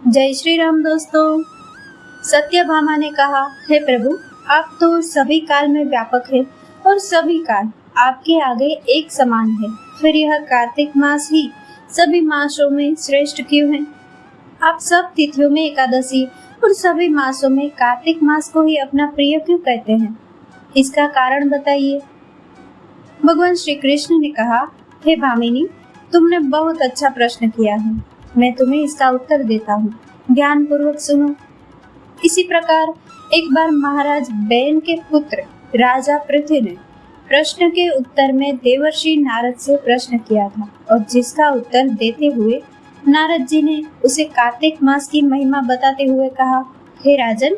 जय श्री राम दोस्तों। सत्यभामा ने कहा, हे प्रभु, आप तो सभी काल में व्यापक है और सभी काल आपके आगे एक समान है। फिर यह कार्तिक मास ही सभी मासों में श्रेष्ठ क्यों है? आप सब तिथियों में एकादशी और सभी मासों में कार्तिक मास को ही अपना प्रिय क्यों कहते हैं? इसका कारण बताइए। भगवान श्री कृष्ण ने कहा, हे भामिनी, तुमने बहुत अच्छा प्रश्न किया है। मैं तुम्हें इसका उत्तर देता हूँ, ध्यान पूर्वक सुनो। इसी प्रकार एक बार महाराज बैन के पुत्र राजा पृथ्वी ने प्रश्न के उत्तर में देवर्षि नारद से प्रश्न किया था और जिसका उत्तर देते हुए नारद जी ने उसे कार्तिक मास की महिमा बताते हुए कहा, हे राजन,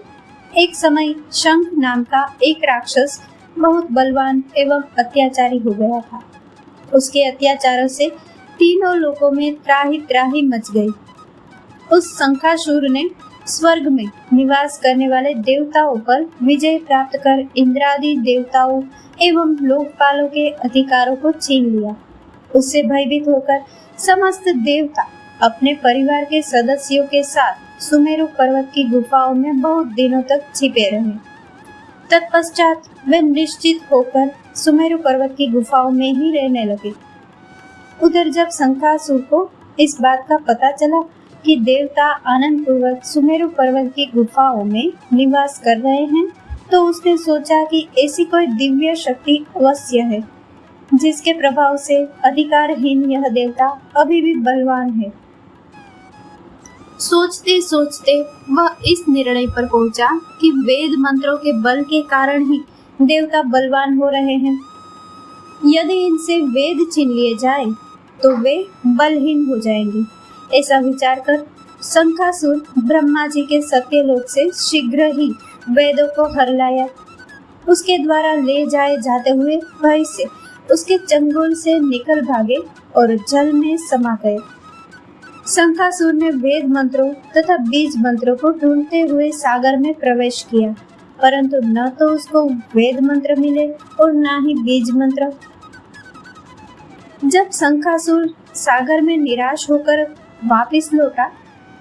एक समय शंख नाम का एक राक्षस बहुत बलवान एवं अत्याचारी हो गया था। उसके अत्याचारों से तीनों लोकों में त्राही त्राही मच गई। उस शंखासुर ने स्वर्ग में निवास करने वाले देवताओं पर विजय प्राप्त कर इंद्रादि देवताओं एवं लोकपालों के अधिकारों को छीन लिया। उससे भयभीत होकर समस्त देवता अपने परिवार के सदस्यों के साथ सुमेरु पर्वत की गुफाओं में बहुत दिनों तक छिपे रहे। तत्पश्चात वे निश्चित होकर सुमेरु पर्वत की गुफाओं में ही रहने लगे। उधर जब शंखासुर को इस बात का पता चला कि देवता आनंद पूर्वक सुमेरु पर्वत की गुफाओं में निवास कर रहे हैं, तो उसने सोचा कि ऐसी कोई दिव्य शक्ति अवश्य है जिसके प्रभाव से अधिकारहीन यह देवता अभी भी बलवान है। सोचते सोचते वह इस निर्णय पर पहुंचा कि वेद मंत्रों के बल के कारण ही देवता बलवान हो रहे हैं। यदि इनसे वेद छीन लिए जाए तो वे बलहीन हो जाएंगे। ऐसा विचार कर शंखासुर ब्रह्मा जी के सत्यलोक से शीघ्र ही वेदों को हर लाया। उसके द्वारा ले जाए जाते हुए भय से उसके चंगुल से निकल भागे और जल में समा गए। शंखासुर ने वेद मंत्रों तथा बीज मंत्रों को ढूंढते हुए सागर में प्रवेश किया, परंतु न तो उसको वेद मंत्र मिले और न ही बीज मंत्र। जब शंखासुर सागर में निराश होकर वापस लौटा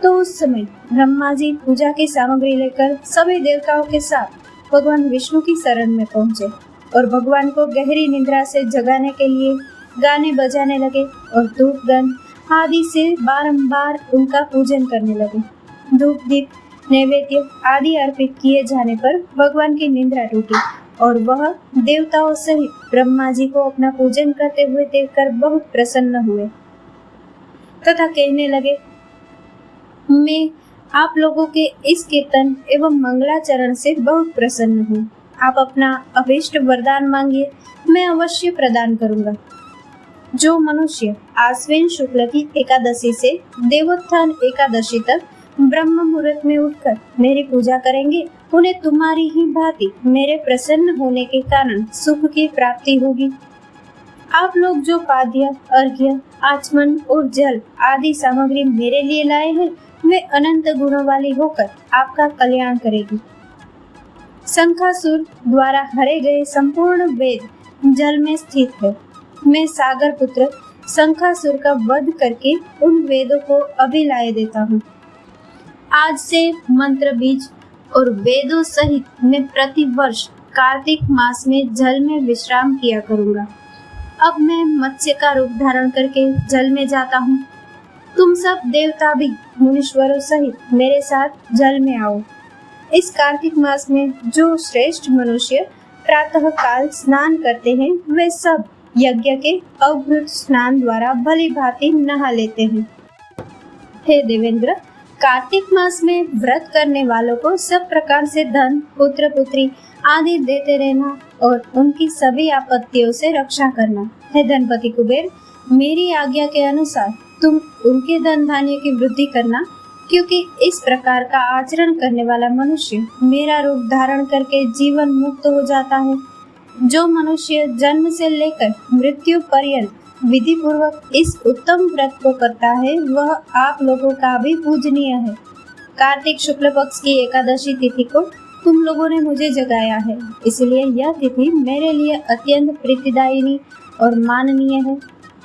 तो उस समय ब्रह्मा जी पूजा की सामग्री लेकर सभी देवताओं के साथ भगवान विष्णु की शरण में पहुंचे और भगवान को गहरी निद्रा से जगाने के लिए गाने बजाने लगे और धूप गंध आदि से बारंबार उनका पूजन करने लगे। धूप दीप नैवेद्य आदि अर्पित किए जाने पर भगवान की निद्रा टूटी और वह देवताओं सहित ब्रह्मा जी को अपना पूजन करते हुए देखकर बहुत प्रसन्न हुए तथा कहने लगे, मैं आप लोगों के इस कीर्तन एवं मंगलाचरण से बहुत प्रसन्न हूँ। आप अपना अभीष्ट वरदान मांगिए, मैं अवश्य प्रदान करूँगा। जो मनुष्य आश्विन शुक्ल की एकादशी से देवोत्थान एकादशी तक ब्रह्म मुहूर्त में उठकर मेरी पूजा करेंगे, उन्हें तुम्हारी ही भांति मेरे प्रसन्न होने के कारण सुख की प्राप्ति होगी। आप लोग जो पाद्य, अर्घ्य, आचमन और जल आदि सामग्री मेरे लिए लाए हैं, वे अनंत गुणों वाली होकर आपका कल्याण करेगी। शंखासुर द्वारा हरे गए संपूर्ण वेद जल में स्थित है। मैं सागर पुत्र शंखासुर का वध करके उन वेदों को अभी लाए देता हूँ। आज से मंत्र बीज और वेदों सहित मैं प्रति वर्ष कार्तिक मास में जल में विश्राम किया करूँगा। अब मैं मत्स्य का रूप धारण करके जल में जाता हूँ। तुम सब देवता भी मुनीश्वरों सहित मेरे साथ जल में आओ। इस कार्तिक मास में जो श्रेष्ठ मनुष्य प्रातः काल स्नान करते हैं, वे सब यज्ञ के अवभृत स्नान द्वारा भली भांति नहा लेते हैं। हे देवेंद्र, कार्तिक मास में व्रत करने वालों को सब प्रकार से धन, पुत्र पुत्री आदि देते रहना और उनकी सभी आपत्तियों से रक्षा करना। हे धनपति कुबेर, मेरी आज्ञा के अनुसार तुम उनके धन धान्य की वृद्धि करना, क्योंकि इस प्रकार का आचरण करने वाला मनुष्य मेरा रूप धारण करके जीवन मुक्त हो जाता है। जो मनुष्य जन्म से लेकर मृत्यु पर्यंत विधि पूर्वक इस उत्तम व्रत को करता है, वह आप लोगों का भी पूजनीय है। कार्तिक शुक्ल पक्ष की एकादशी तिथि को तुम लोगों ने मुझे जगाया है, इसलिए यह तिथि मेरे लिए अत्यंत प्रीतिदायिनी और माननीय है।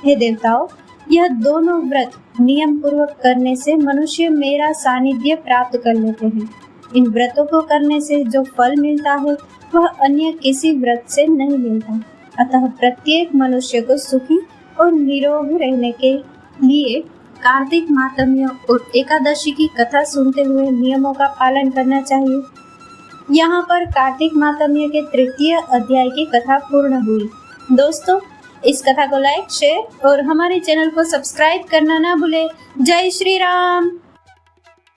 हे देवताओं, यह दोनों व्रत नियम पूर्वक करने से मनुष्य मेरा सानिध्य प्राप्त कर लेते हैं। इन व्रतों को करने से जो फल मिलता है वह अन्य किसी व्रत से नहीं मिलता। अतः प्रत्येक मनुष्य को सुखी और निरोग रहने के लिए कार्तिक मातम्य और एकादशी की कथा सुनते हुए नियमों का पालन करना चाहिए। यहाँ पर कार्तिक मातम्य के तृतीय अध्याय की कथा पूर्ण हुई। दोस्तों, इस कथा को लाइक, शेयर और हमारे चैनल को सब्सक्राइब करना ना भूले। जय श्री राम।